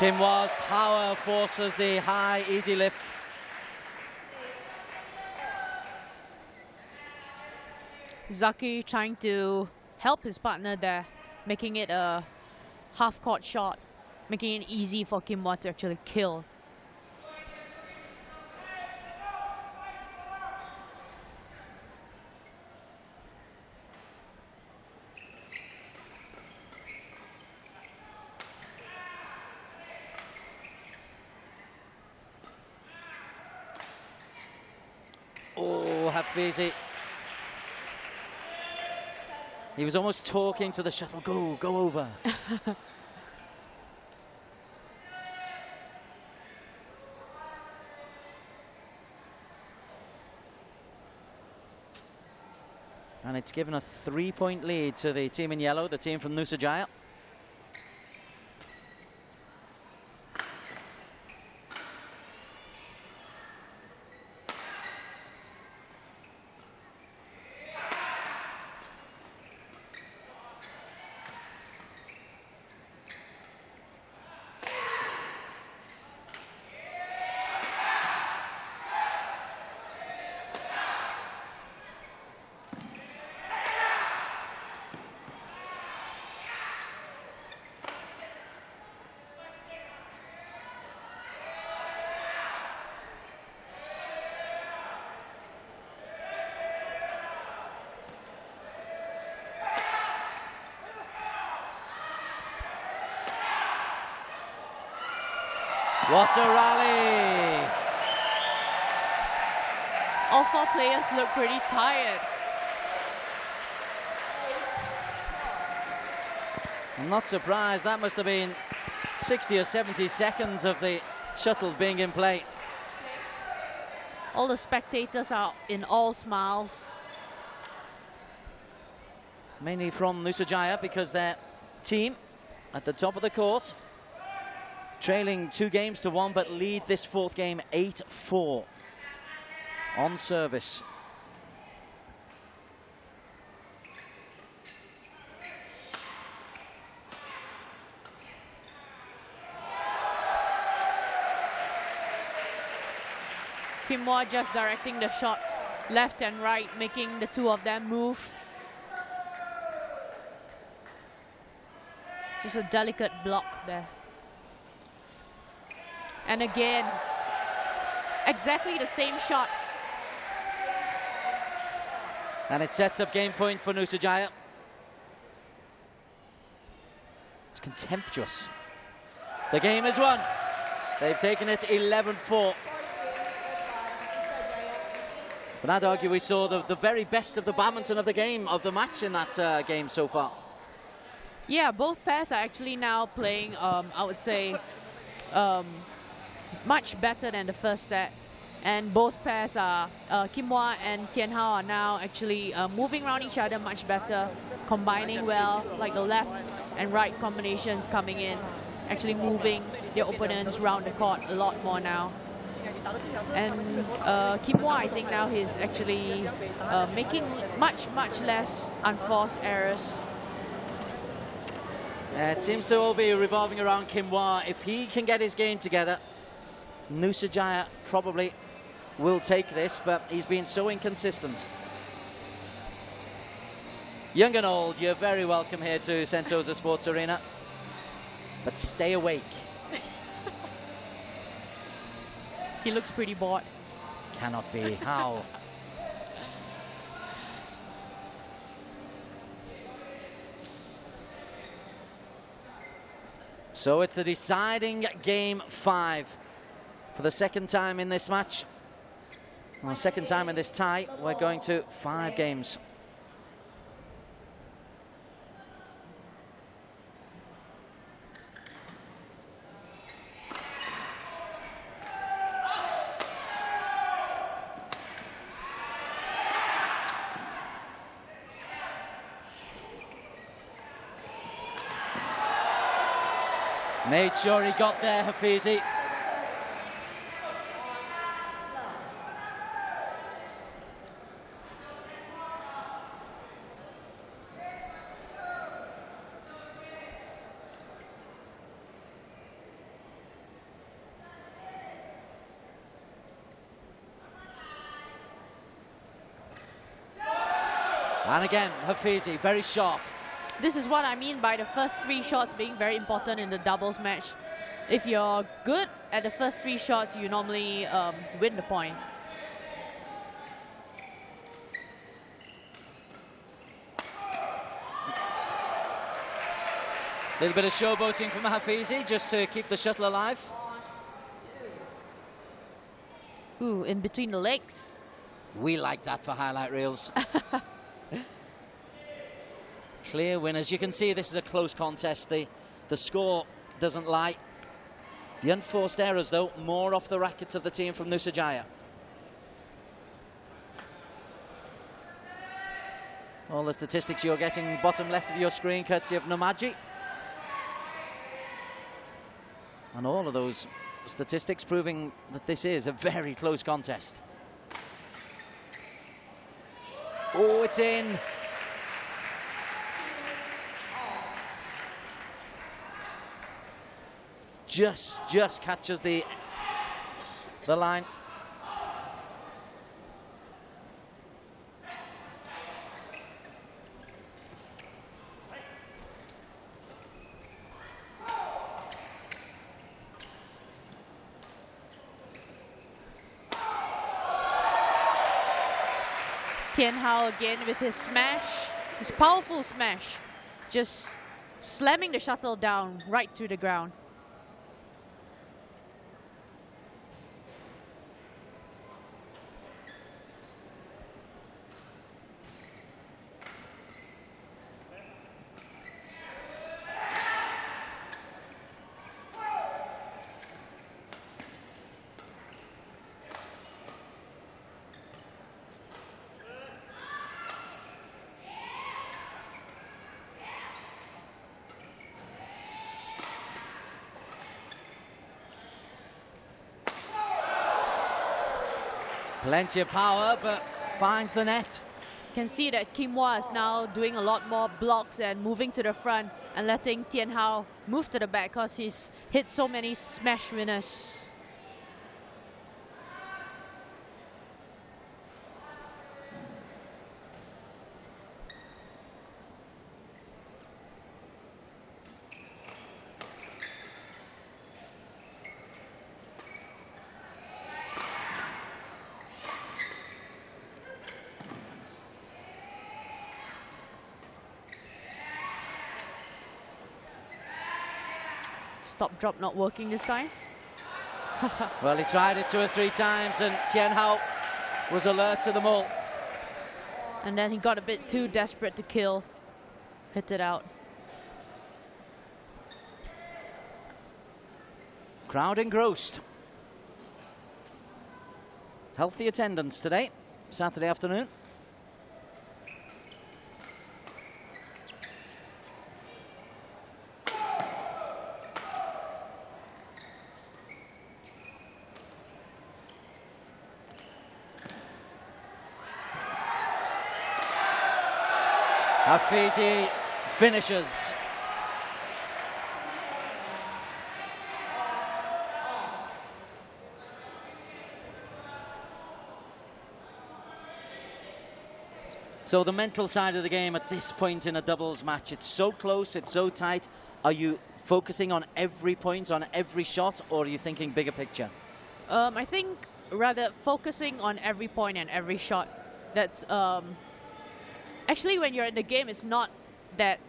Kim Hwa's power forces the high, easy lift. Zaki trying to help his partner there, making it a half-court shot, making it easy for Kim Hwa to actually kill. Oh, Hafizi. He was almost talking to the shuttle, go over. And it's given a 3-point lead to the team in yellow, the team from Nusajaya. What a rally! All four players look pretty tired. I'm not surprised. That must have been 60 or 70 seconds of the shuttle being in play. All the spectators are in all smiles. Mainly from Nusajaya because their team at the top of the court, trailing 2-1, but lead this fourth game 8-4 on service. Kim Hwa just directing the shots left and right, making the two of them move. Just a delicate block there. And again, exactly the same shot. And it sets up game point for Nusajaya. It's contemptuous. The game is won. They've taken it 11-4. But I'd argue we saw the very best of the badminton of the game, of the match in that game so far. Yeah, both pairs are actually now playing, I would say, much better than the first set. And both pairs are, Kim Hwa and Tian Hao are now actually moving around each other much better, combining well, like the left and right combinations coming in, actually moving their opponents around the court a lot more now. And Kim Hwa, I think now he's actually making much less unforced errors. It seems to all be revolving around Kim Hwa. If he can get his game together, Nusajaya probably will take this, but he's been so inconsistent. Young and old, you're very welcome here to Sentosa Sports Arena, but stay awake. He looks pretty bored. Cannot be. How? So it's the deciding game 5 for the second time in this match. Well, second time in this tie. We're going to 5 games. Made sure he got there, Hafizi. And again, Hafizi, very sharp. This is what I mean by the first 3 shots being very important in the doubles match. If you're good at the first 3 shots, you normally win the point. A little bit of showboating from Hafizi just to keep the shuttle alive. Ooh, in between the legs. We like that for highlight reels. Clear winners. You can see this is a close contest. The score doesn't lie. The unforced errors, though, more off the rackets of the team from Nusajaya. All the statistics you're getting bottom left of your screen, courtesy of Namaji. And all of those statistics proving that this is a very close contest. Oh, it's in. Just catches the line. Tian Hao again with his smash, his powerful smash, just slamming the shuttle down right to the ground. Plenty of power, but finds the net. You can see that Kim Hwa is now doing a lot more blocks and moving to the front and letting Tian Hao move to the back because he's hit so many smash winners. Stop drop not working this time. Well, he tried it 2 or 3 times and Tian Hao was alert to them all. And then he got a bit too desperate to kill. Hit it out. Crowd engrossed. Healthy attendance today, Saturday afternoon. Hafizi finishes. So the mental side of the game at this point in a doubles match, it's so close, it's so tight. Are you focusing on every point, on every shot, or are you thinking bigger picture? I think rather focusing on every point and every shot. That's actually, when you're in the game, it's not that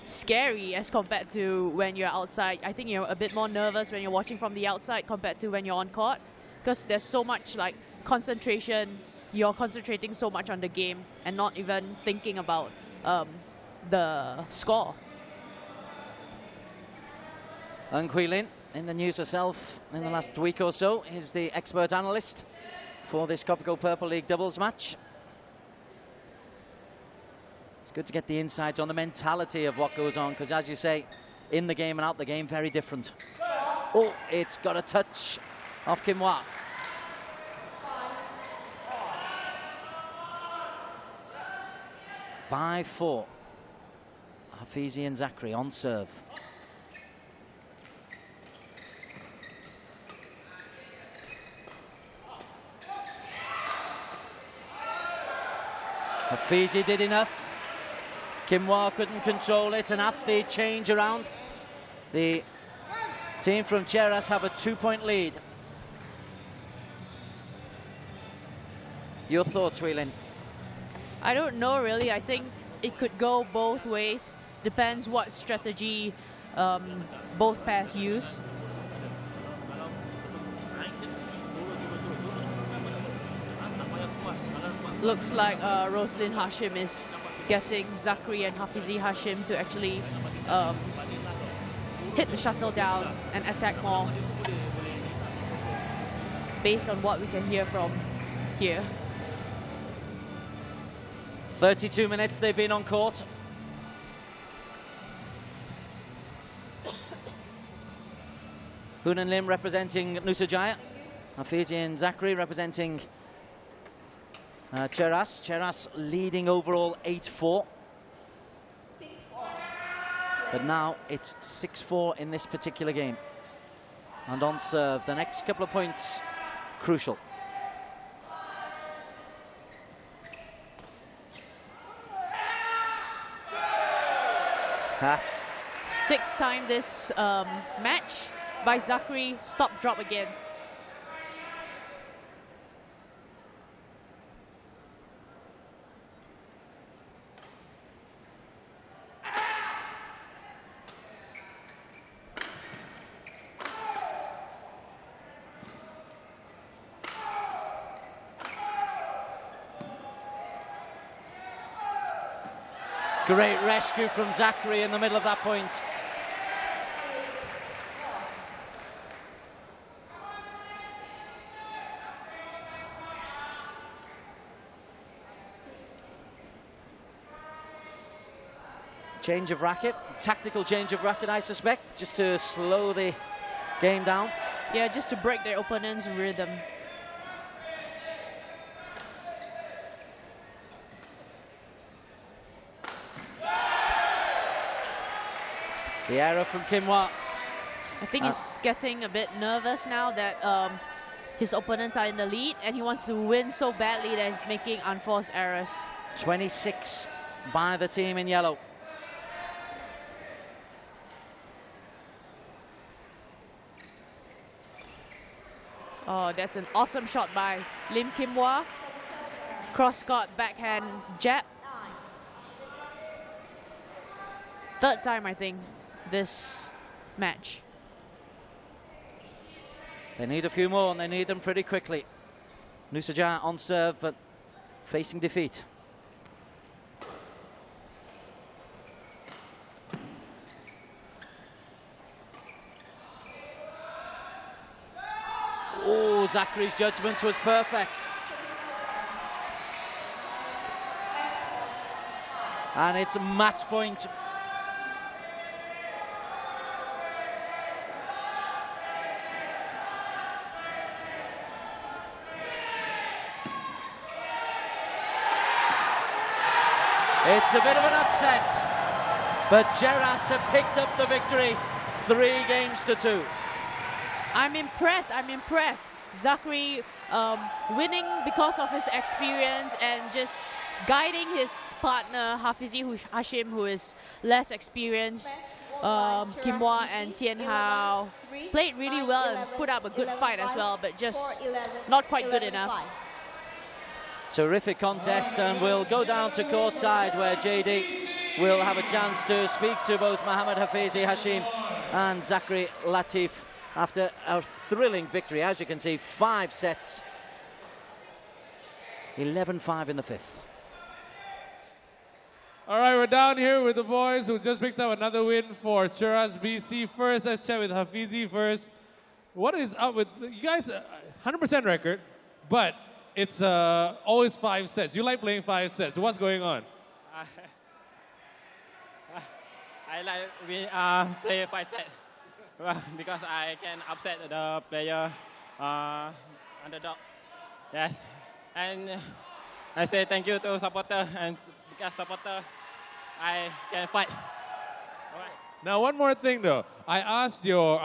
scary as compared to when you're outside. I think you're a bit more nervous when you're watching from the outside compared to when you're on court, because there's so much like concentration. You're concentrating so much on the game and not even thinking about the score. Ng Hui Lin, in the news herself in the last week or so, is the expert analyst for this Kopiko Purple League doubles match. It's good to get the insights on the mentality of what goes on, because as you say, in the game and out the game, very different. Oh, it's got a touch off Kim Hwa. By 5-4. Hafizi and Zachary on serve. Hafizi did enough. Kimwa couldn't control it, and at the change around, the team from Cheras have a 2-point lead. Your thoughts, Wheelin? I don't know really. I think it could go both ways. Depends what strategy both pairs use. Looks like Roslyn Hashim is getting Zachary and Hafizi Hashim to actually hit the shuttle down and attack more, based on what we can hear from here. 32 minutes they've been on court. Hoon and Lim representing Nusajaya. Hafizi and Zachary representing Cheras. Cheras leading overall 8-4. But now it's 6-4 in this particular game. And on serve, the next couple of points, crucial. Sixth time this match by Zachary. Stop, drop again. Great rescue from Zachary in the middle of that point. Change of racket, tactical change of racket, I suspect, just to slow the game down. Yeah, just to break their opponent's rhythm. The error from Kimwa. I think he's getting a bit nervous now that his opponents are in the lead, and he wants to win so badly that he's making unforced errors. 26 by the team in yellow. Oh, that's an awesome shot by Lim Kimwa. Cross-court backhand jab. Third time, I think, this match. They need a few more, and they need them pretty quickly. Nusajaya on serve, but facing defeat. Oh, Zachary's judgment was perfect. And it's a match point. It's a bit of an upset, but Cheras have picked up the victory, 3-2. I'm impressed. Zachary winning because of his experience and just guiding his partner Hafizi Hashim, who is less experienced. Kimwa and Tien Hao played really well and put up a good fight as well, but just not quite good enough. Terrific contest, and we'll go down to courtside where JD will have a chance to speak to both Mohammad Hafizi Hashim and Zachary Latif after a thrilling victory. As you can see, 5 sets, 11-5 in the 5th. All right, we're down here with the boys who just picked up another win for Cheras BC. First, let's chat with Hafizi first. What is up with you guys? 100% record, but it's always 5 sets. You like playing 5 sets. What's going on? I like we play 5 sets because I can upset the player underdog. Yes, and I say thank you to supporter, and because supporter, I can fight. All right. Now, one more thing though. I asked your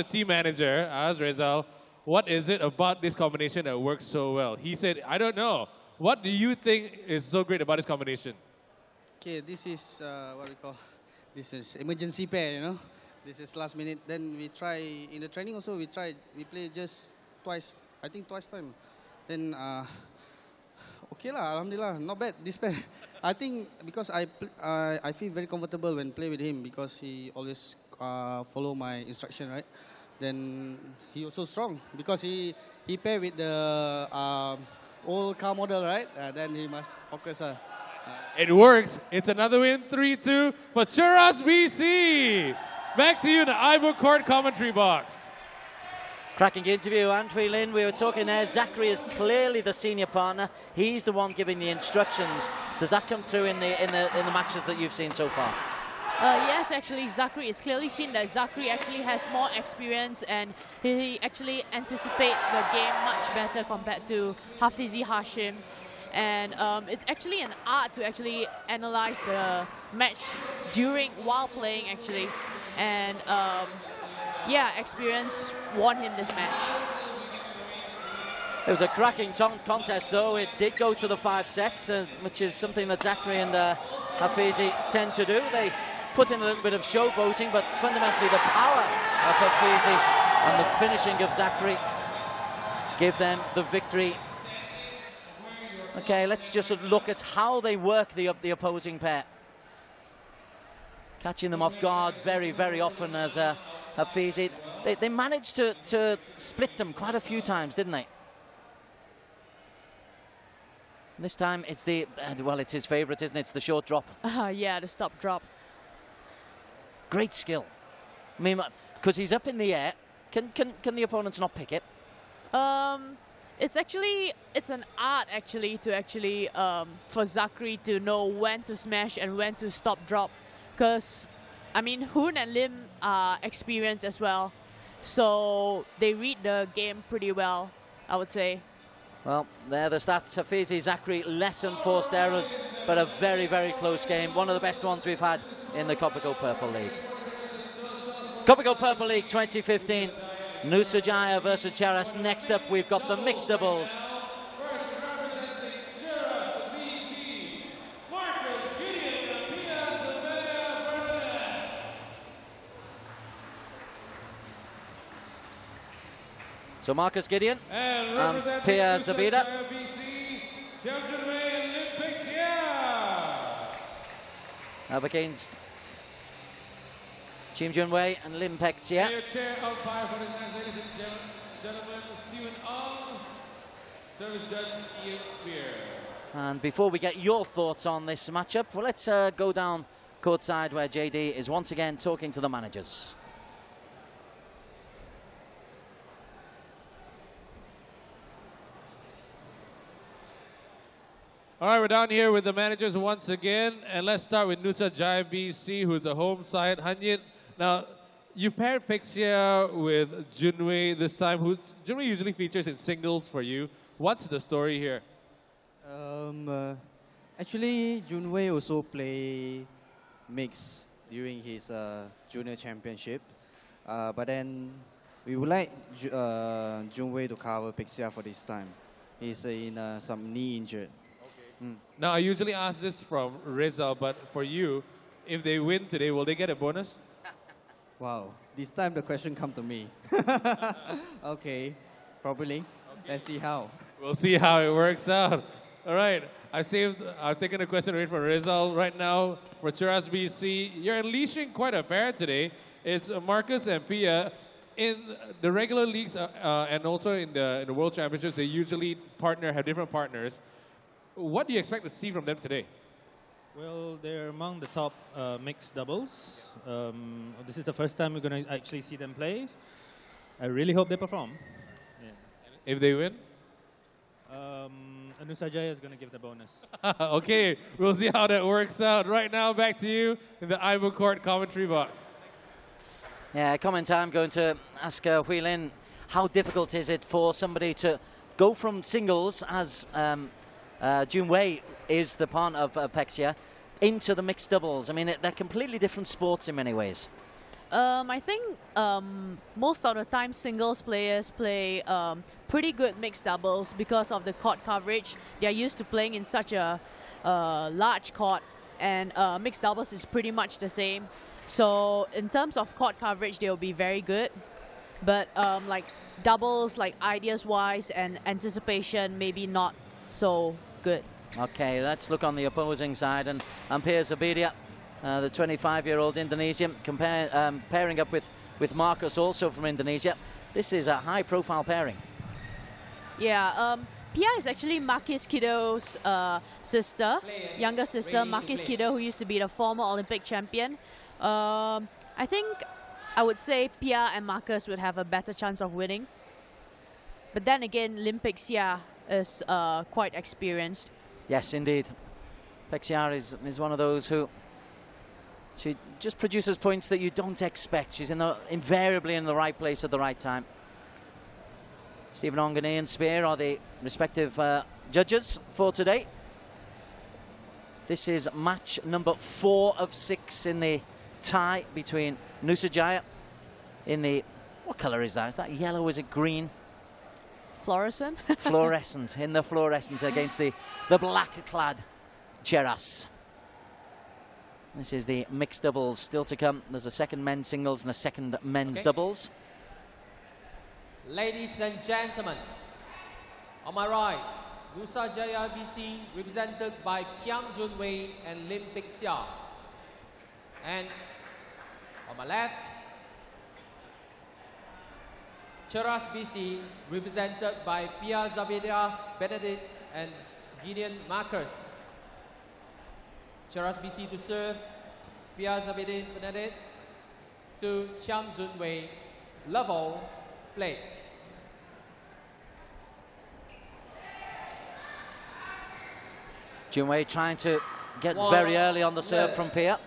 team manager, I asked Rezal, what is it about this combination that works so well? He said, I don't know. What do you think is so great about this combination? Okay, this is what we call, this is emergency pair, you know. This is last minute. Then we try, in the training also, we play just twice, I think twice time. Then, okay lah, alhamdulillah, not bad, this pair. I think because I feel very comfortable when play with him because he always follow my instruction, right? Then he also strong because he pair with the old car model, right? Then he must focus. It works. It's another win, 3-2 for Cheras BC. Back to you in the Ivo Court commentary box. Cracking interview, Antwi Lin. We were talking there. Zachary is clearly the senior partner. He's the one giving the instructions. Does that come through in the matches that you've seen so far? Yes, actually, Zachary, it's clearly seen that Zachary actually has more experience and he actually anticipates the game much better compared to Hafizi Hashim. And it's actually an art to actually analyze the match while playing, actually. And yeah, experience won him this match. It was a cracking contest, though. It did go to the 5 sets, which is something that Zachary and Hafizi tend to do. They put in a little bit of showboating, but fundamentally the power of Hafizi and the finishing of Zachary give them the victory. Okay, let's just look at how they work the opposing pair. Catching them off guard very, very often as Hafizi. They managed to split them quite a few times, didn't they? This time it's it's his favourite, isn't it? It's the short drop. Yeah, the stop drop. Great skill. I mean, because he's up in the air, can the opponents not pick it? It's an art actually for Zachary to know when to smash and when to stop drop. Because, I mean, Hoon and Lim are experienced as well. So they read the game pretty well, I would say. Well, there the stats. Hafizi, Zachary, less than forced errors, but a very, very close game. One of the best ones we've had in the Kopiko Purple League. Kopiko Purple League 2015. Nusajaya versus Cheras. Next up, we've got the mixed doubles. So Marcus Gideon and Pia Zabida. Up against Chim Junwei and Lim Pexia. Chair umpire for the match, ladies and gentlemen, Stephen Ong, service judge Ian Spear. And before we get your thoughts on this matchup, well, let's go down courtside where JD is once again talking to the managers. All right, we're down here with the managers once again, and let's start with Nusajaya BC, who's a home side. Hanyin, now you paired Pexia with Junwei this time. Junwei usually features in singles for you. What's the story here? Actually, Junwei also play mix during his junior championship, but then we would like Junwei to cover Pexia for this time. He's in some knee injured. Now, I usually ask this from Rizal, but for you, if they win today, will they get a bonus? Wow, this time the question come to me. Okay, probably. Okay. Let's see how. We'll see how it works out. All right, I've taken a question right from Rizal right now for Cheras BC. You're unleashing quite a pair today. It's Marcus and Pia. In the regular leagues and also in the World Championships, they usually have different partners. What do you expect to see from them today? Well, they're among the top mixed doubles. This is the first time we're going to actually see them play. I really hope they perform. Yeah. If they win? Nusajaya is going to give the bonus. Okay, we'll see how that works out. Right now, back to you in the Ivo Court commentary box. Yeah, comment time. Going to ask Hui Lin, how difficult is it for somebody to go from singles as Junwei is the partner of Pexia into the mixed doubles? I mean, they're completely different sports in many ways. I think most of the time singles players play pretty good mixed doubles because of the court coverage. They're used to playing in such a large court, and mixed doubles is pretty much the same. So in terms of court coverage, they'll be very good. But like doubles, like ideas-wise and anticipation, maybe not so good. Okay, let's look on the opposing side, and Ampere Zabidia, the 25-year-old Indonesian, pairing up with Marcus, also from Indonesia. This is a high-profile pairing. Yeah, Pia is actually Marquis Kido's sister, younger sister, Marquis Kido, who used to be the former Olympic champion. I think I would say Pia and Marcus would have a better chance of winning. But then again, Lim Pixia is quite experienced. Yes, indeed. Pexia is one of those who she just produces points that you don't expect. She's invariably in the right place at the right time. Stephen Ongane and Spear are the respective judges for today. This is match number 4 of 6 in the tie between Nusajaya in the, what colour is that? Is that yellow? Is it green? Fluorescent? Fluorescent, in the fluorescent against the black-clad Cheras. This is the mixed doubles still to come. There's a second men's singles and a second men's doubles. Ladies and gentlemen, on my right, Nusajaya BC represented by Chiang Junwei and Lim Pixia. And on my left, Cheras BC represented by Pia Zabidia Benedict and Gideon Marcus. Cheras BC to serve, Pia Zabidia Benedict to Chiang Junwei. Level, play. Junwei trying to get very early on the serve from Pia.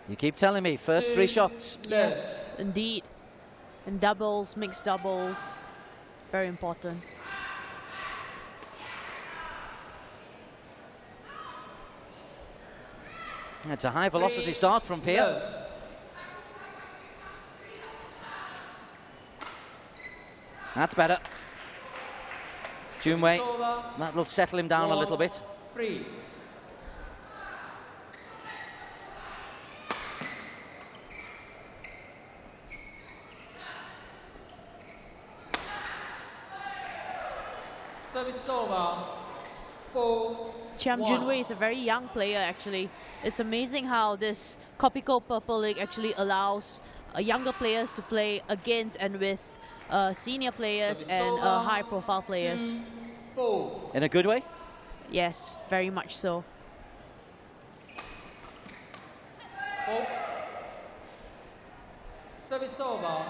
You keep telling me, first 3 shots. Yes, indeed. And doubles, mixed doubles, very important. It's a high velocity start from Pia. That's better. Junwei, that will settle him down a little bit. 3. Service over. 4. Chiang Junwei is a very young player, actually. It's amazing how this Kopiko Purple League actually allows younger players to play against and with senior players and high-profile players. 2, 4. In a good way? Yes, very much so. 4. Service over.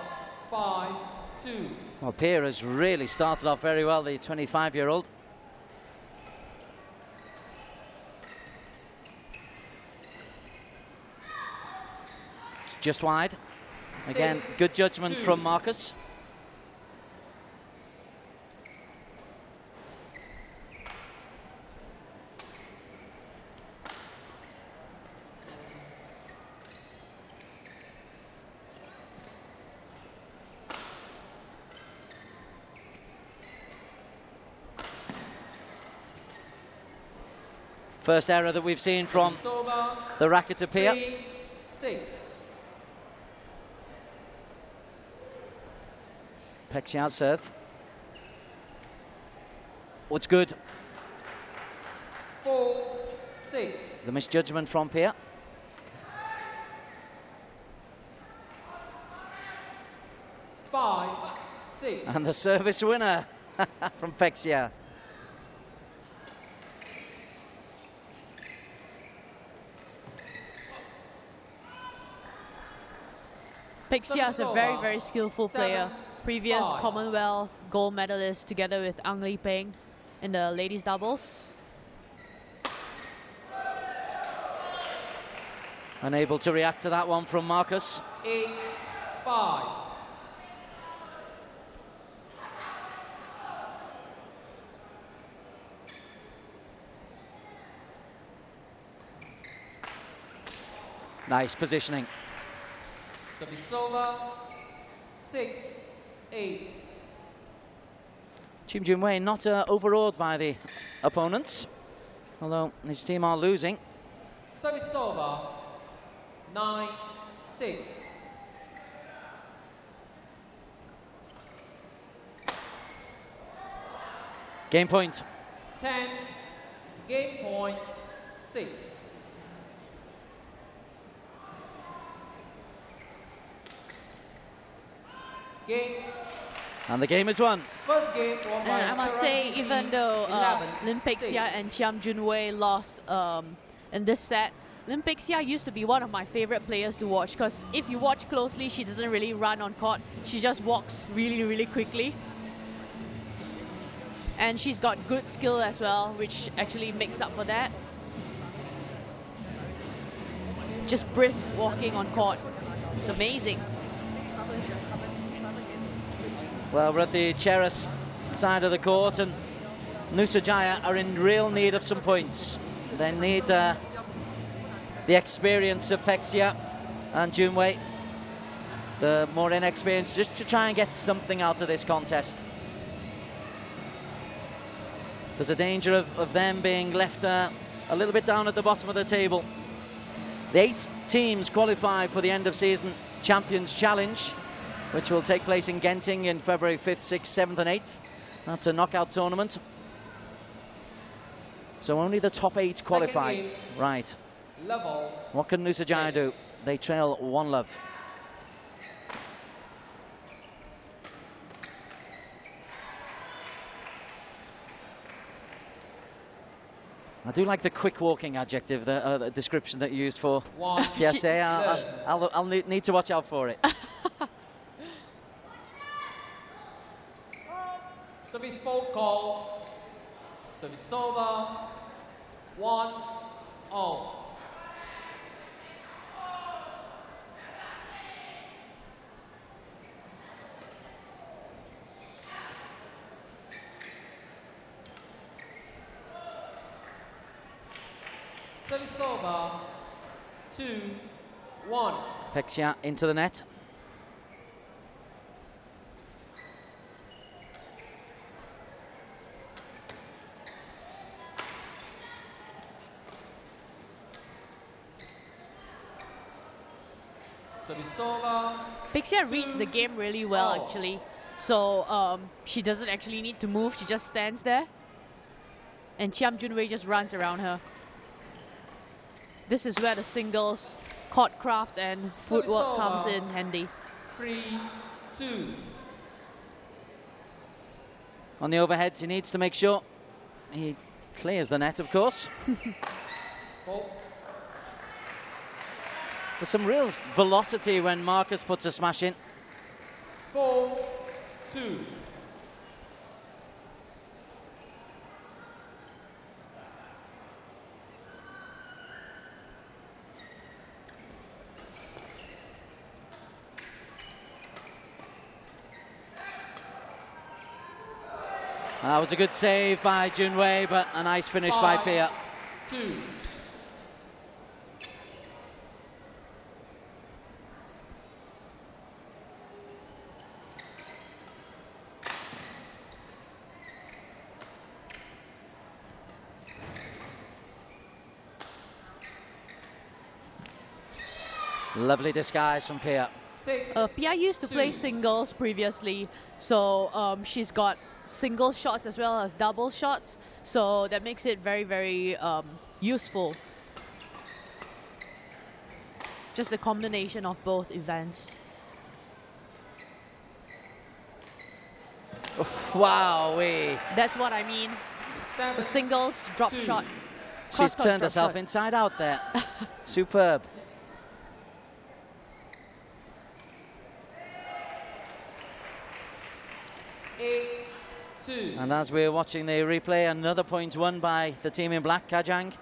5, 2. Well, Pia has really started off very well, the 25-year-old. Just wide. Again, good judgment from Marcus. First error that we've seen from the racket of Pia. 3, 6. Pexia's serve. What's good? 4, 6. The misjudgment from Pia. 5, 6. And the service winner from Pexia. Pixia is a very, very skillful player. Previous Commonwealth gold medalist together with Ang Lee Peng in the ladies doubles. Unable to react to that one from Marcus. 8, 5. Nice positioning. Service over, 6-8. Kim Jun-wei not overawed by the opponents, although his team are losing. Service over, 9-6. Game point. 10, game point, 6. Game. And the game is won. First game won by And I must Cheras say, BC, even though 11, Lim Pei-xia 6. and Chiam Jun-wei lost in this set, Lim Pei-xia used to be one of my favorite players to watch, because if you watch closely, she doesn't really run on court. She just walks really, really quickly. And she's got good skill as well, which actually makes up for that. Just brisk walking on court. It's amazing. Well, we're at the Cheras side of the court, and Nusajaya are in real need of some points. They need the experience of Pei-xia and Junwei, the more inexperienced, just to try and get something out of this contest. There's a danger of them being left a little bit down at the bottom of the table. The 8 teams qualify for the end of season Champions Challenge, which will take place in Genting in February 5th, 6th, 7th and 8th. That's a knockout tournament. So only the top 8 qualify. Game, right. level. What can Nusajaya do? They trail 1-love. I do like the quick walking adjective, the description that you used for PSA. I'll need to watch out for it. Service fault call. Service over. 1-0. Service over. 2-1. Pei-xia into the net. Pei-xia reads the game really well, actually. So she doesn't actually need to move. She just stands there. And Chiam Jun-wei just runs around her. This is where the singles, court craft and footwork comes in handy. 3-2. On the overheads, he needs to make sure he clears the net, of course. Fault. There's some real velocity when Marcus puts a smash in. 4-2. That was a good save by Junwei, but a nice finish by Pia. 2. Lovely disguise from Pia. Pia used to play singles previously, so she's got single shots as well as double shots, so that makes it very, very useful. Just a combination of both events. Wowee. That's what I mean. The singles drop shot. She's turned herself inside out there. Superb. And as we're watching the replay, another point won by the team in black, Kajang.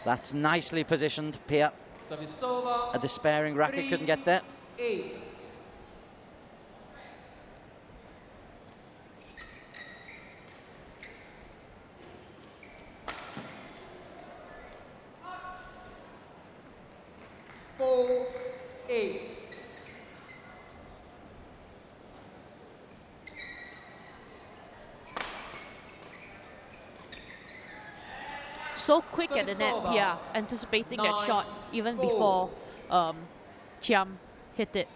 That's nicely positioned, Pia. A despairing racket couldn't get there. 8. 4-8. So quick at the net, yeah, anticipating that shot even before Chiam hit it.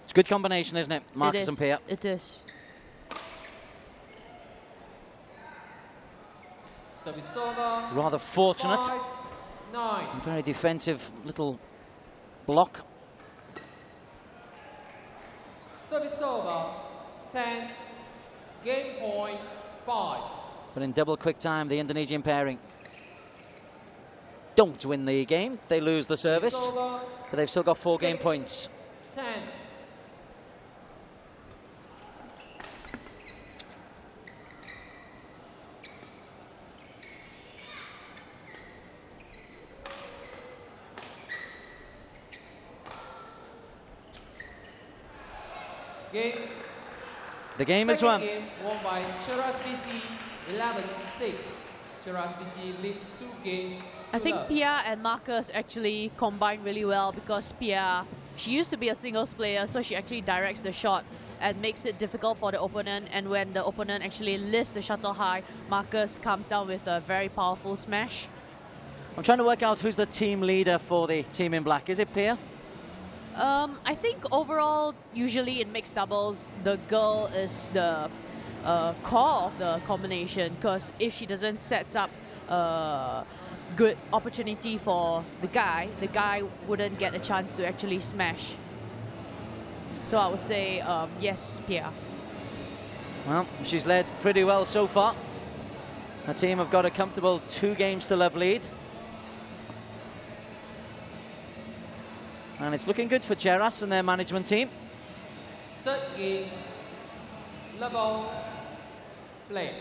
It's a good combination, isn't it, Marcus and Pia? It is. Service over. Rather fortunate. 5-9. Very defensive little block. Service over. 10. Game point 5. But in double quick time, the Indonesian pairing don't win the game. They lose the service, but they've still got 4 game points. 10. Game. The game is won. Game won by Cheras BC 11-6. Cheras BC leads 2 games. I think Pia and Marcus actually combine really well because Pia, she used to be a singles player, so she actually directs the shot and makes it difficult for the opponent. And when the opponent actually lifts the shuttle high, Marcus comes down with a very powerful smash. I'm trying to work out who's the team leader for the team in black. Is it Pia? I think overall, usually in mixed doubles, the girl is the core of the combination, because if she doesn't set up good opportunity for the guy wouldn't get a chance to actually smash. So I would say yes, Pia. Well, she's led pretty well so far. Her team have got a comfortable 2 games to love lead. And it's looking good for Cheras and their management team. Third game, level play.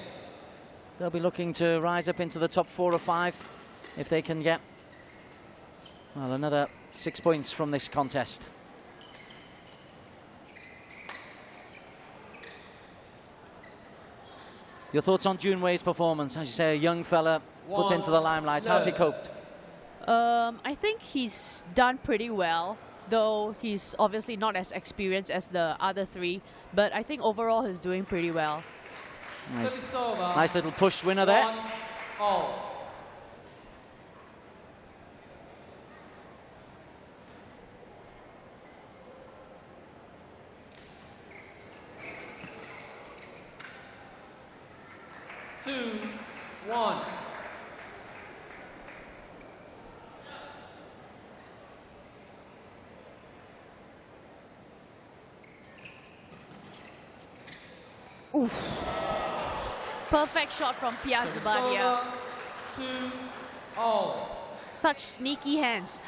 They'll be looking to rise up into the top 4 or 5 if they can get, well, another 6 points from this contest. Your thoughts on Junwei's performance? As you say, a young fella put into the limelight. How's he coped? I think he's done pretty well, though he's obviously not as experienced as the other 3, but I think overall he's doing pretty well. Nice little push winner there. 1-0. Two, 1. Perfect shot from Pia Zabadia. 2-0. Such sneaky hands.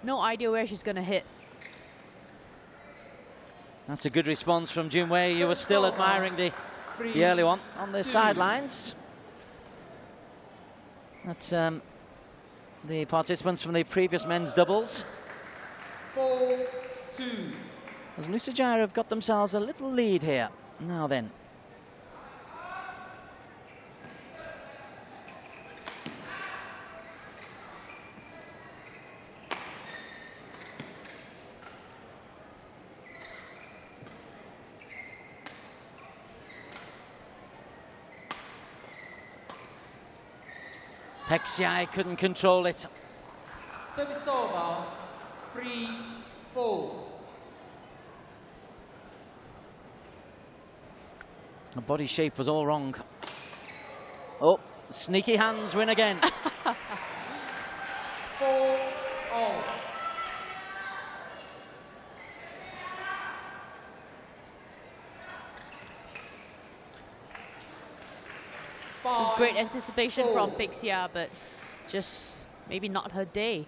No idea where she's gonna hit. That's a good response from Junwei. You were still admiring the early one on the sidelines. That's the participants from the previous men's doubles. 4-2. As Nusajaya have got themselves a little lead here. Now then. Pexiai couldn't control it. Service over. 3-4. The body shape was all wrong. Oh, sneaky hands win again. 4-0. There's great anticipation from Pixia, but just maybe not her day.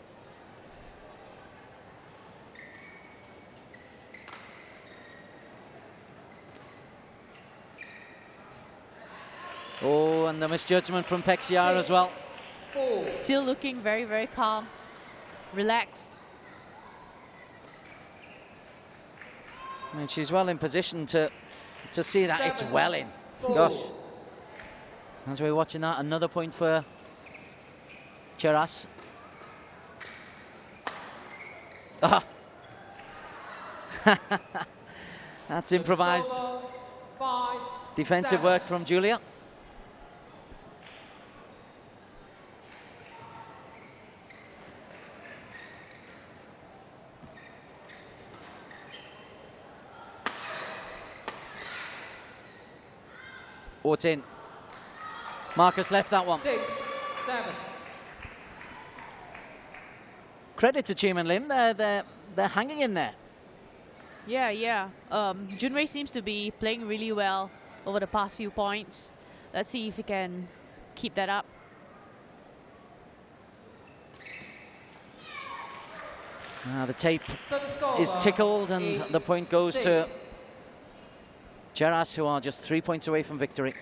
Oh, and the misjudgment from Pexiar as well. Still looking very, very calm, relaxed. I mean, she's well in position to see that it's well in. Gosh. As we're watching that, another point for Cheras. Ah. That's improvised defensive work from Julia. Oh, it's in. Marcus left that one. 6-7. Credit to Chim and Lim, they're hanging in there. Yeah. Junwei seems to be playing really well over the past few points. Let's see if he can keep that up. The tape is tickled and the point goes to Cheras, who are just 3 points away from victory.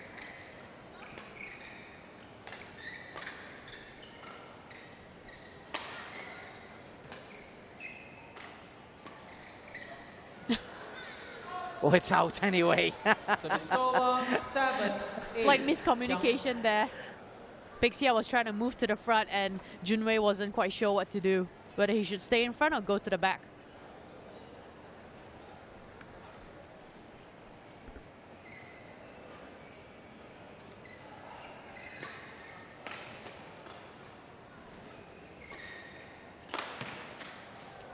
Oh, it's out anyway. Slight miscommunication there. Pixia was trying to move to the front and Junwei wasn't quite sure what to do, whether he should stay in front or go to the back.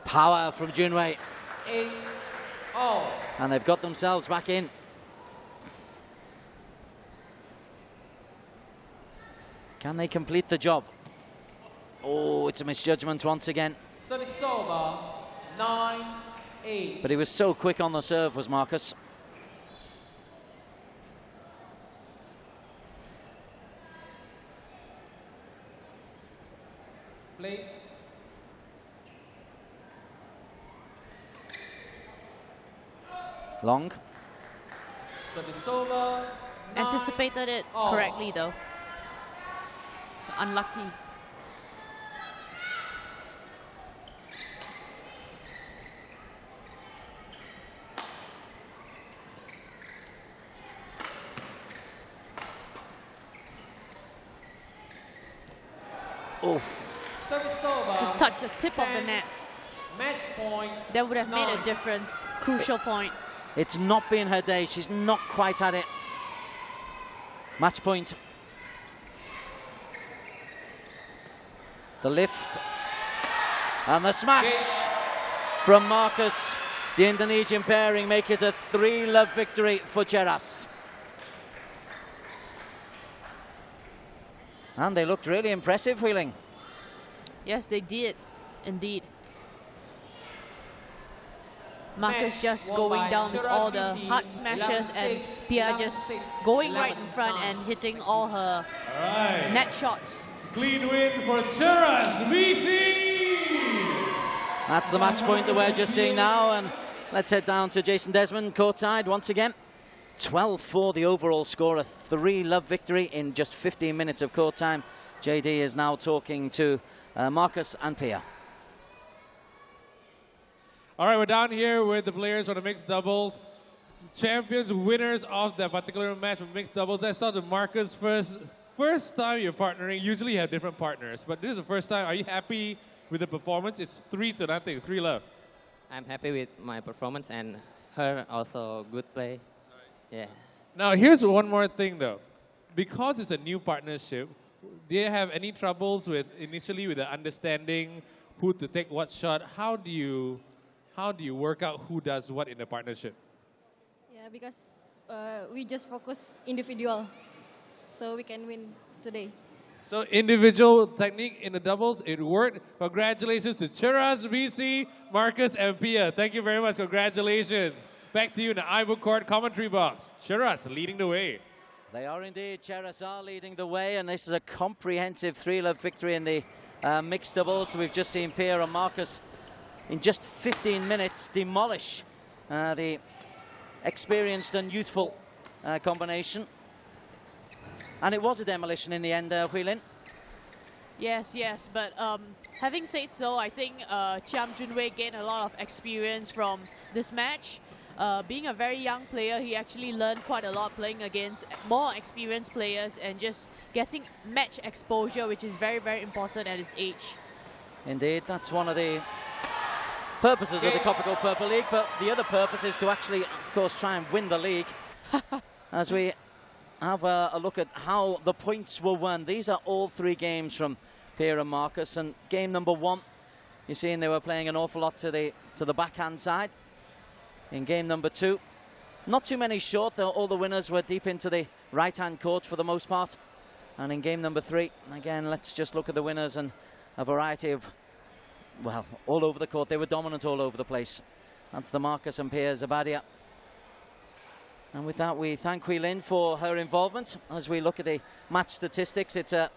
Power from Junwei. 8-all. And they've got themselves back in. Can they complete the job? Oh, it's a misjudgment once again. Service over. 9-8. But he was so quick on the serve, was Marcus. Play. Long. Service over. Anticipated it correctly though. Unlucky. Oh. Service over. Just touch the tip of the net. Match point. That would have made a difference. Crucial point. It's not been her day. She's not quite had it. Match point. The lift. And the smash from Marcus. The Indonesian pairing make it a 3-love victory for Cheras. And they looked really impressive, Wheeling. Yes, they did, indeed. Marcus just going down with all the hard smashes and Pia just going right in front and hitting all her net shots. Clean win for Cheras BC. That's the match point that we're just seeing now, and let's head down to Jason Desmond courtside once again. 12-4 the overall score, a 3-love victory in just 15 minutes of court time. JD is now talking to Marcus and Pia. All right, we're down here with the players for the mixed doubles. Champions, winners of that particular match of mixed doubles. Let's start with Marcus first. First time you're partnering, usually you have different partners, but this is the first time. Are you happy with the performance? It's 3-0, 3-love. I'm happy with my performance and her also good play. Yeah. Now here's one more thing though. Because it's a new partnership, do you have any troubles with initially with the understanding who to take what shot? How do you work out who does what in the partnership? Yeah, because we just focus individual, so we can win today. So individual technique in the doubles, it worked. Congratulations to Cheras, BC, Marcus, and Pia. Thank you very much. Congratulations. Back to you in the iBook Court commentary box. Cheras leading the way. They are indeed. Cheras are leading the way, and this is a comprehensive 3-love victory in the mixed doubles. We've just seen Pia and Marcus in just 15 minutes demolish the experienced and youthful combination. And it was a demolition in the end, Huilin. Yes, but having said so, I think Chiam Junwei gained a lot of experience from this match. Being a very young player, he actually learned quite a lot playing against more experienced players and just getting match exposure, which is very, very important at his age. Indeed, that's one of the purposes of the Kopiko Purple League, but the other purpose is to actually, of course, try and win the league. As we have a look at how the points were won. These are all 3 games from Pierre and Marcus, and game number 1, you're seeing they were playing an awful lot to the backhand side. In game number 2, not too many short, though all the winners were deep into the right-hand court for the most part. And in game number 3, again, let's just look at the winners and a variety of, well, all over the court. They were dominant all over the place. That's the Marcus and Pierre Zabadia. And with that, we thank Hui Lin for her involvement. As we look at the match statistics, it's an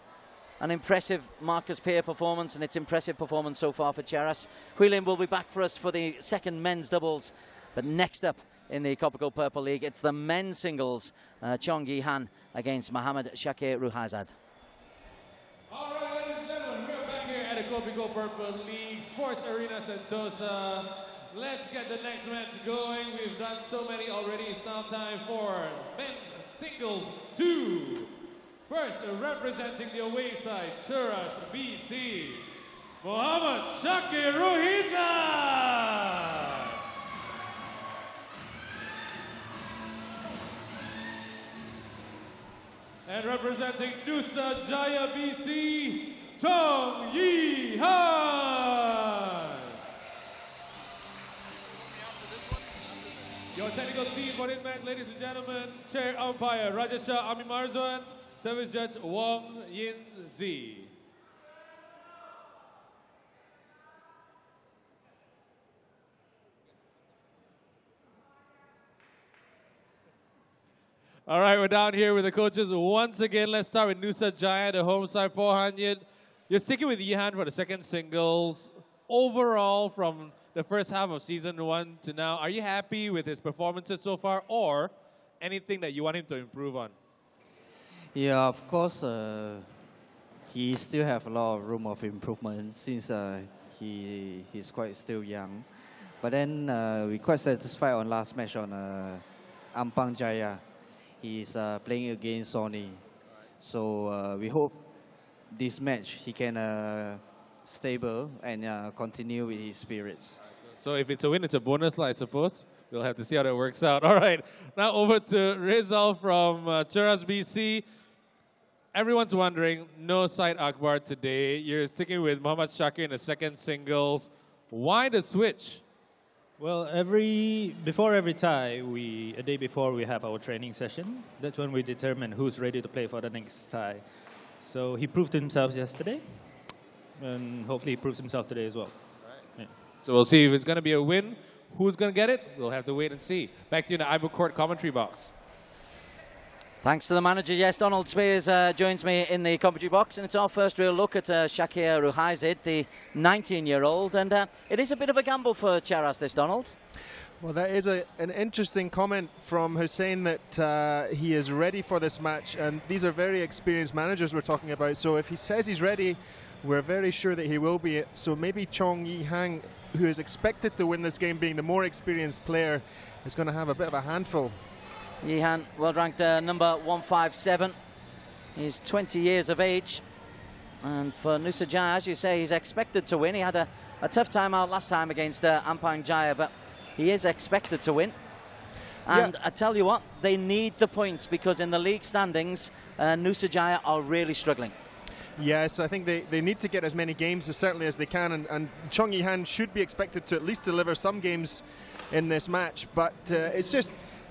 impressive Marcus Pierre performance, and it's impressive performance so far for Cheras. Hui Lin will be back for us for the second men's doubles. But next up in the Kopiko Purple League, it's the men's singles, Chong Yi-han against Mohammad Shakir Ruhaizad. All right, ladies and gentlemen, we're back here at the Kopiko Purple League Sports Arena Sentosa. Let's get the next match going. We've done so many already. It's now time for men's singles 2. First, representing the away side, Cheras BC, Mohammad Shakir Ruhaizad. And representing Nusajaya BC, Chong Yi-han. Your technical team for this match, ladies and gentlemen, chair umpire Rajasha Amimarzuan, service judge Wong Yin Zi. All right, we're down here with the coaches once again. Let's start with Nusajaya, the home side, Pohanyit. You're sticking with Yi-han for the second singles. Overall, from the first half of season 1 to now, are you happy with his performances so far, or anything that you want him to improve on? Yeah, of course, he still have a lot of room of improvement since he's quite still young. But then we're quite satisfied on last match on Ampang Jaya. He's playing against Sony. So we hope this match he can stable and continue with his spirits. So if it's a win, it's a bonus, I suppose. We'll have to see how that works out. All right, now over to Rizal from Cheras BC. Everyone's wondering, no side Akbar today. You're sticking with Mohammad Shakir in the second singles. Why the switch? Well, before every tie, a day before we have our training session. That's when we determine who's ready to play for the next tie. So he proved himself yesterday, and hopefully he proves himself today as well. Right. Yeah. So we'll see if it's going to be a win. Who's going to get it? We'll have to wait and see. Back to you in the Ivory Court commentary box. Thanks to the manager. Yes, Donald Spears joins me in the commentary box, and it's our first real look at Shakir Ruhaizad, the 19-year-old, and it is a bit of a gamble for Cheras, this, Donald. Well, that is an interesting comment from Hussein that he is ready for this match, and these are very experienced managers we're talking about, so if he says he's ready, we're very sure that he will be. So maybe Chong Yi-han, who is expected to win this game, being the more experienced player, is going to have a bit of a handful. Yi-han, world ranked number 157. He's 20 years of age. And for Nusajaya, as you say, he's expected to win. He had a tough time out last time against Ampang Jaya, but he is expected to win. And I tell you what, they need the points, because in the league standings, Nusajaya are really struggling. Yes, I think they need to get as many games certainly as they can, and Chong Yi-han should be expected to at least deliver some games in this match. But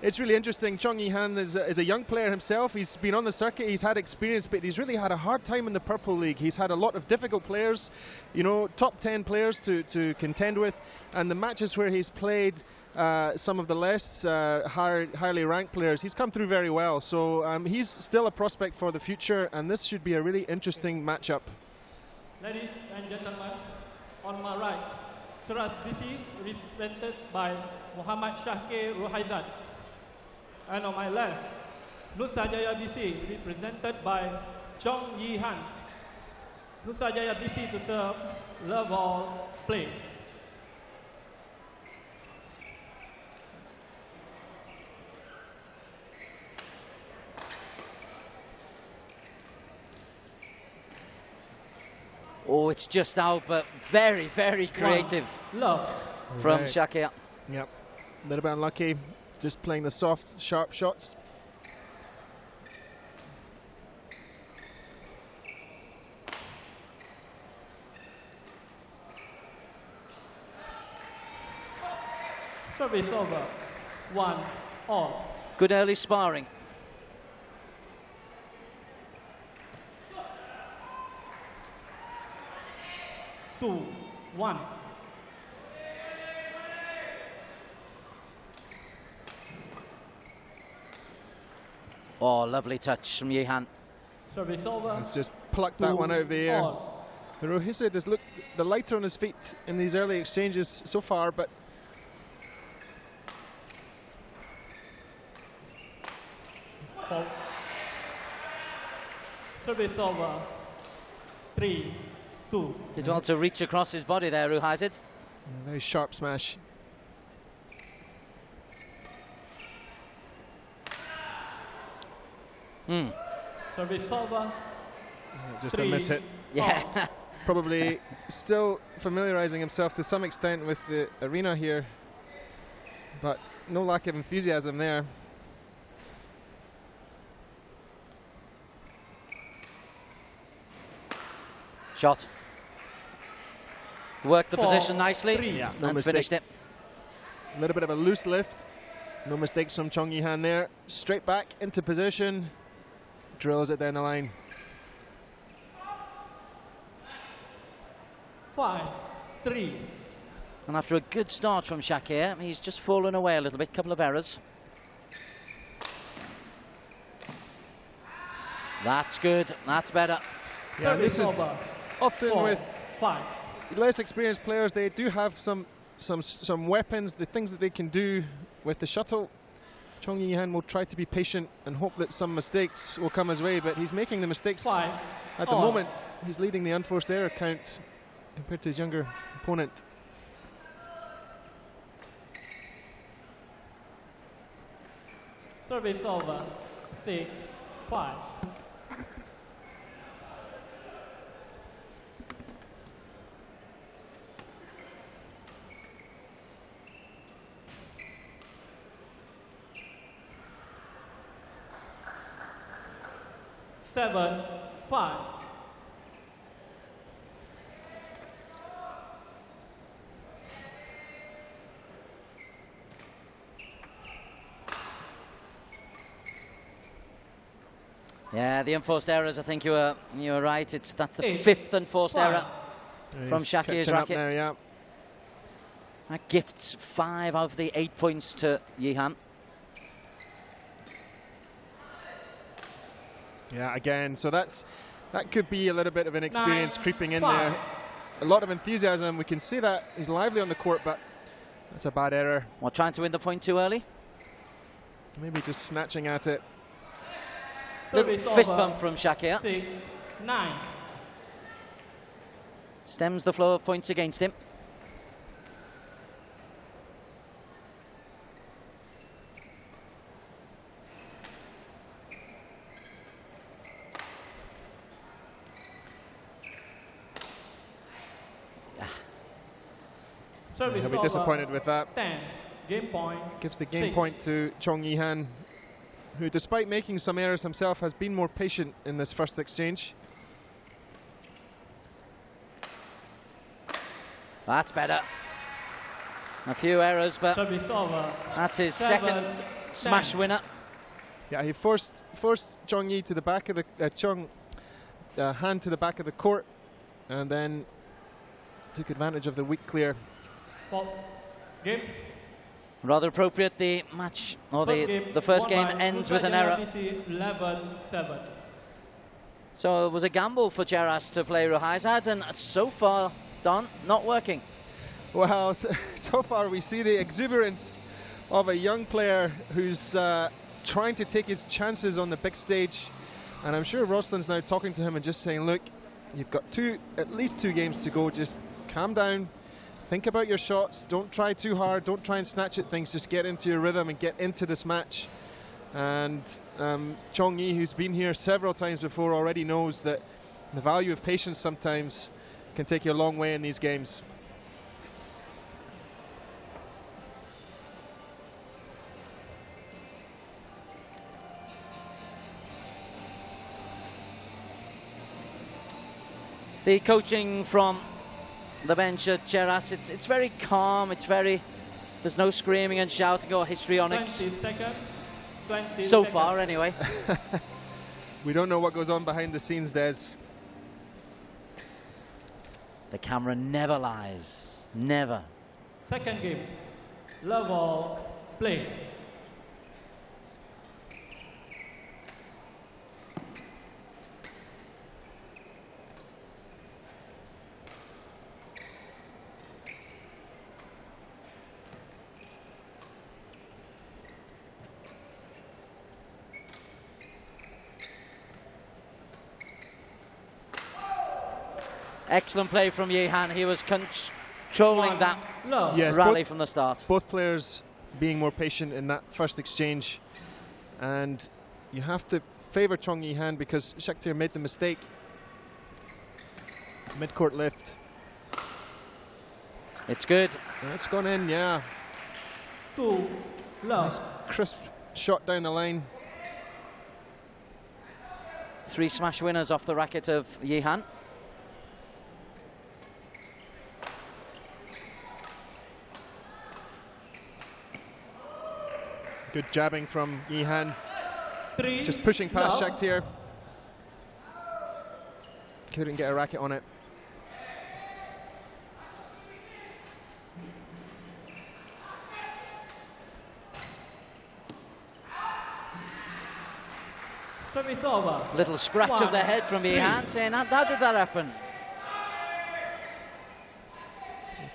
it's really interesting. Chong Yi-han is a young player himself. He's been on the circuit, he's had experience, but he's really had a hard time in the Purple League. He's had a lot of difficult players, you know, top 10 players to contend with, and the matches where he's played some of the less highly ranked players, he's come through very well. So he's still a prospect for the future, and this should be a really interesting matchup. Ladies and gentlemen, on my right, Cheras BC represented by Mohammad Shakir Ruhaizad. And on my left, Nusajaya BC represented by Chong Yi-han. Nusajaya BC to serve, love all, play. Oh, it's just out, but very, very creative. Love. from Shakir. Yep, a little bit unlucky, just playing the soft, sharp shots. Service over. 1-all. Good early sparring. Two, 1. Oh, lovely touch from Yihan. Service over. Let's just pluck that one out of the air. Rohisa has looked the lighter on his feet in these early exchanges so far, but Service over. 3-2. Did well to reach across his body there, Ruhaizid. Very sharp smash. Service over. Just a miss hit. Yeah. Probably still familiarizing himself to some extent with the arena here, but no lack of enthusiasm there. Shot. Worked the position nicely No and mistake. finished it. A little bit of a loose lift. No mistakes from Chung Yi-han there. Straight back into position. Drills it down the line. 5-3. And after a good start from Shakir, he's just fallen away a little bit, couple of errors. That's good, that's better. Yeah, this is often 4, with 5. less experienced players, they do have some weapons, the things that they can do with the shuttle. Chung Yi-han will try to be patient and hope that some mistakes will come his way, but he's making the mistakes 5. at the moment. He's leading the unforced error count compared to his younger opponent. Service over. 6-5. Seven, 5. Yeah, the enforced errors, I think you were right. That's the 8, 5th enforced 5. error from He's Shakir's catching up racket. now, yeah. That gifts 5 out of the 8 points to Yihan. Yeah, again, so that could be a little bit of an experience 9, creeping in 5. there. A lot of enthusiasm. We can see that he's lively on the court, but that's a bad error. What, trying to win the point too early? Maybe just snatching at it. Little Service fist over. bump from Shakir. 6-9. Stems the flow of points against him. Service He'll be over. disappointed with that. 10. Game point. Gives the game 6. point to Chung Yi-han, who, despite making some errors himself, has been more patient in this first exchange. That's better. A few errors, but Service over. that's his 7, second 10. smash winner. Yeah, he forced Chung Yi to the back of the Han to the back of the court, and then took advantage of the weak clear. 4. Game. Rather appropriate, the match, or the first game ends with an error. 11-7. So it was a gamble for Cheras to play Ruhaizad, and so far, Don, not working. Well, so far we see the exuberance of a young player who's trying to take his chances on the big stage. And I'm sure Roslin's now talking to him and just saying, look, you've got at least two games to go. Just calm down. Think about your shots. Don't try too hard. Don't try and snatch at things. Just get into your rhythm and get into this match. And Chung Yi, who's been here several times before, already knows that the value of patience sometimes can take you a long way in these games. The coaching from the bench at Cheras, it's very calm, there's no screaming and shouting or histrionics. 20 seconds. 20 so seconds. far, anyway. We don't know what goes on behind the scenes, Des. The camera never lies, never. Second game. Level play. Excellent play from Yehan. He was controlling that rally from the start. Both players being more patient in that first exchange. And you have to favour Chong Yehan because Shaktir made the mistake. Mid-court lift. It's good. That's gone in, yeah. Nice crisp shot down the line. 3 smash winners off the racket of Yehan. Good jabbing from Yehan. Just pushing past Shaktir. Couldn't get a racket on it. Service over. Little scratch of the head from Yehan, saying, how did that happen?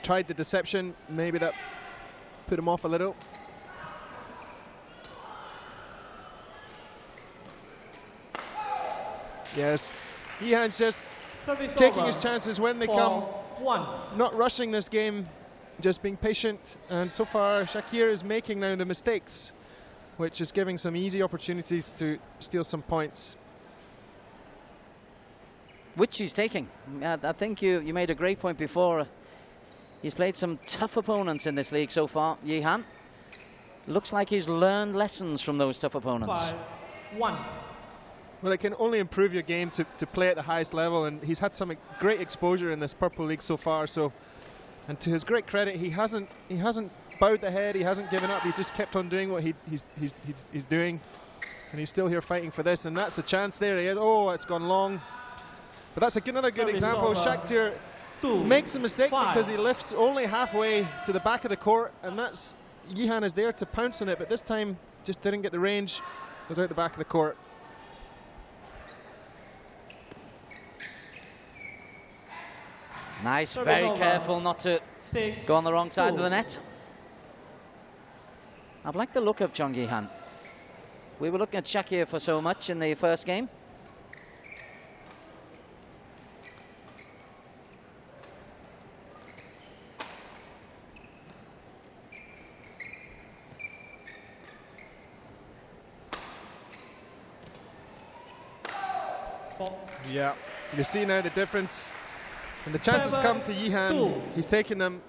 Tried the deception, maybe that put him off a little. Yes, Yehan's just taking his chances when they come. Not rushing this game, just being patient. And so far, Shakir is making now the mistakes, which is giving some easy opportunities to steal some points. Which he's taking. I think you made a great point before. He's played some tough opponents in this league so far, Yehan. Looks like he's learned lessons from those tough opponents. 5-1. Well, it can only improve your game to play at the highest level, and he's had some great exposure in this Purple League so far. So, and to his great credit, he hasn't bowed the head, he hasn't given up. He's just kept on doing what he's doing, and he's still here fighting for this. And that's a chance there. He is. Oh, it's gone long. But that's another good example. Shaktir makes a mistake because he lifts only halfway to the back of the court, and that's Yehan is there to pounce on it, but this time just didn't get the range. Goes out the back of the court. Nice, very careful not to go on the wrong side of the net. I've liked the look of Chong Yehan. We were looking at Shakir for so much in the first game. Yeah, you see now the difference. And the chances come to Yehan. He's taking them.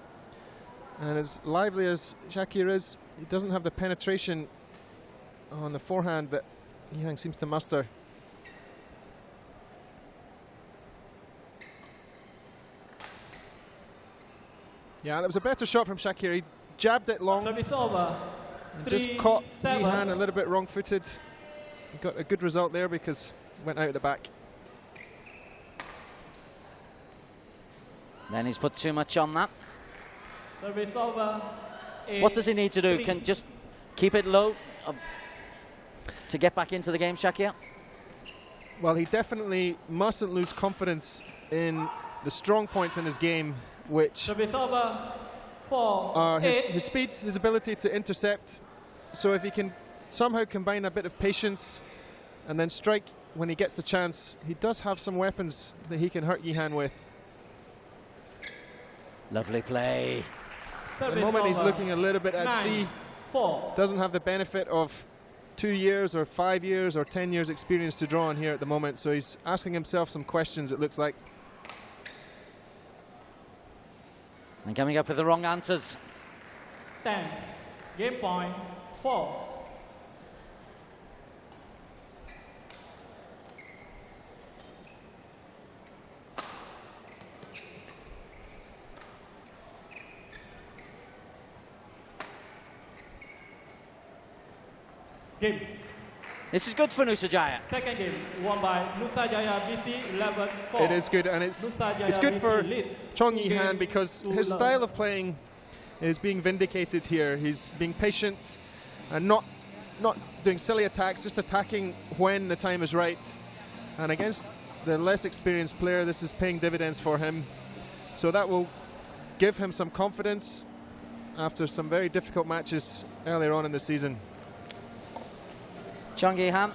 And as lively as Shakir is, he doesn't have the penetration on the forehand that Yehan seems to muster. Yeah, that was a better shot from Shakir. He jabbed it long and just caught Yehan a little bit wrong-footed. He got a good result there because it went out the back. Then he's put too much on that. Service over. What does he need to do? Can just keep it low to get back into the game, Shakir? Well, he definitely mustn't lose confidence in the strong points in his game, which are his speed, his ability to intercept. So if he can somehow combine a bit of patience and then strike when he gets the chance, he does have some weapons that he can hurt Yehan with. Lovely play. At the moment he's looking a little bit at sea. Doesn't have the benefit of 2 years or 5 years or 10 years experience to draw on here at the moment. So he's asking himself some questions, it looks like. And coming up with the wrong answers. 10. Game point 4. Game. This is good for Nusajaya. Second game won by Nusajaya BC 11-4. It is good, and it's good for Chong Yi-han because his style of playing is being vindicated here. He's being patient and not doing silly attacks, just attacking when the time is right. And against the less experienced player, this is paying dividends for him. So that will give him some confidence after some very difficult matches earlier on in the season. Chong Yi-han,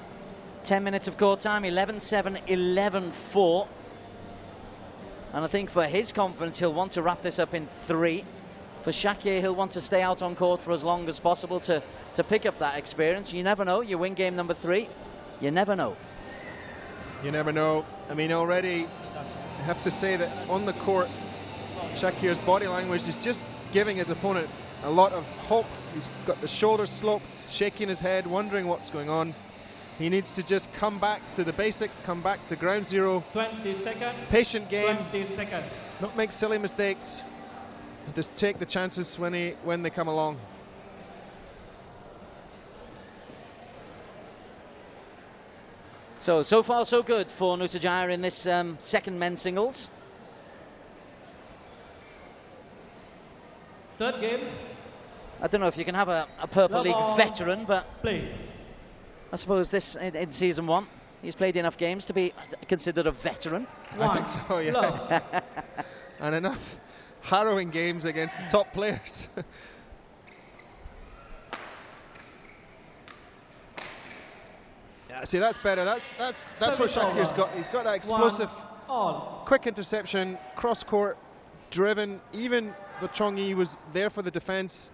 10 minutes of court time, 11-7, 11-4. And I think for his confidence, he'll want to wrap this up in 3. For Shakir, he'll want to stay out on court for as long as possible to pick up that experience. You never know. You win game number 3. You never know. You never know. I mean, already, I have to say that on the court, Shakir's body language is just giving his opponent a lot of hope. He's got the shoulders sloped, shaking his head, wondering what's going on. He needs to just come back to the basics, come back to ground zero. 20 seconds. Patient game. 20 seconds. Not make silly mistakes. And just take the chances when they come along. So far so good for Nusajaya in this second men's singles. Third game. I don't know if you can have a Purple League veteran, but play. I suppose this in season 1, he's played enough games to be considered a veteran. I think so, yes. And enough harrowing games against the top players. Yeah, see, that's better. That's what Shakir's got. He's got that explosive, quick interception, cross court, driven. Even though Chong Yi was there for the defense,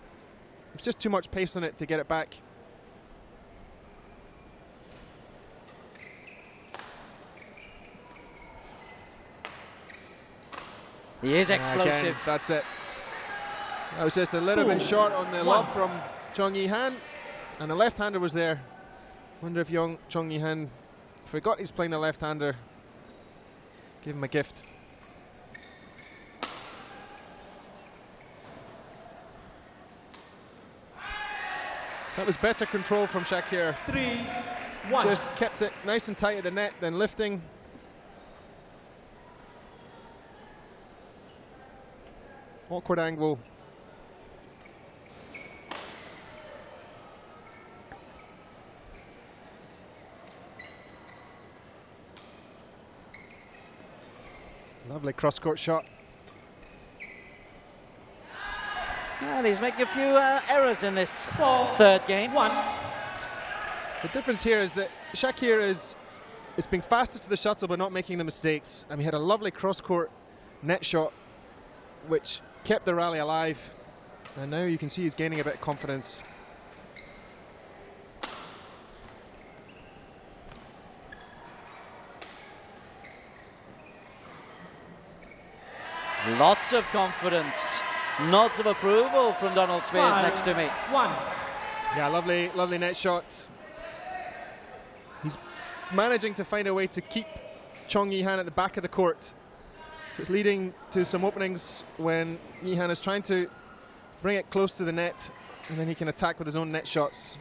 it was just too much pace on it to get it back. He is explosive. Again, that's it. That was just a little bit short on the lob from Chong Yi-han, and the left-hander was there. Wonder if Chong Yi-han forgot he's playing the left-hander. Give him a gift. That was better control from Shakir. 3-1. Just kept it nice and tight at the net, then lifting. Awkward angle. Lovely cross-court shot. And he's making a few errors in this third game. The difference here is that Shakir is being faster to the shuttle but not making the mistakes. And he had a lovely cross-court net shot which kept the rally alive. And now you can see he's gaining a bit of confidence. Lots of confidence. Nods of approval from Donald Spears next to me. Yeah, lovely net shot. He's managing to find a way to keep Chong Yi-han at the back of the court. So it's leading to some openings when Yi-han is trying to bring it close to the net, and then he can attack with his own net shots.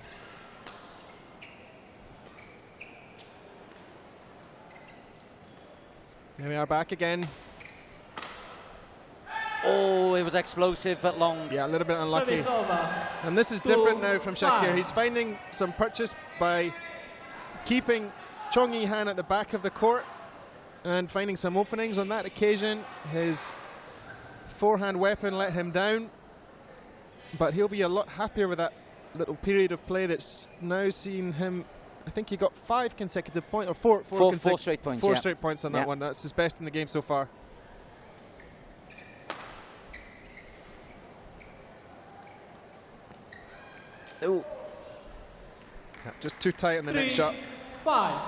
Here we are back again. Oh, it was explosive but long. Yeah, a little bit unlucky. And this is different now from Shakir. He's finding some purchase by keeping Chong Yi-han at the back of the court and finding some openings. On that occasion, his forehand weapon let him down, but he'll be a lot happier with that little period of play that's now seen him. I think he got 5 consecutive points, or four straight points. 4 straight points on that one. That's his best in the game so far. Ooh. Yeah, just too tight on the next shot. 5.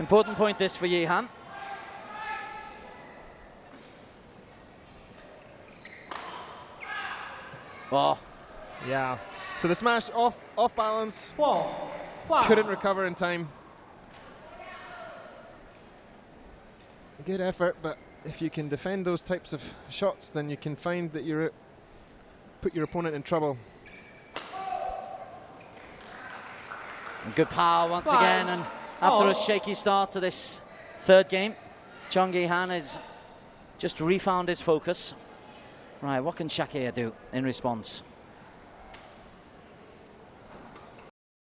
Important point this for Yi-han. Oh. Yeah. So the smash off balance. 4, 5. Couldn't recover in time. Good effort, but if you can defend those types of shots, then you can find that you're put your opponent in trouble. And good power once again, and after a shaky start to this third game, Chung Gi-han has just refound his focus. Right, what can Shakir do in response?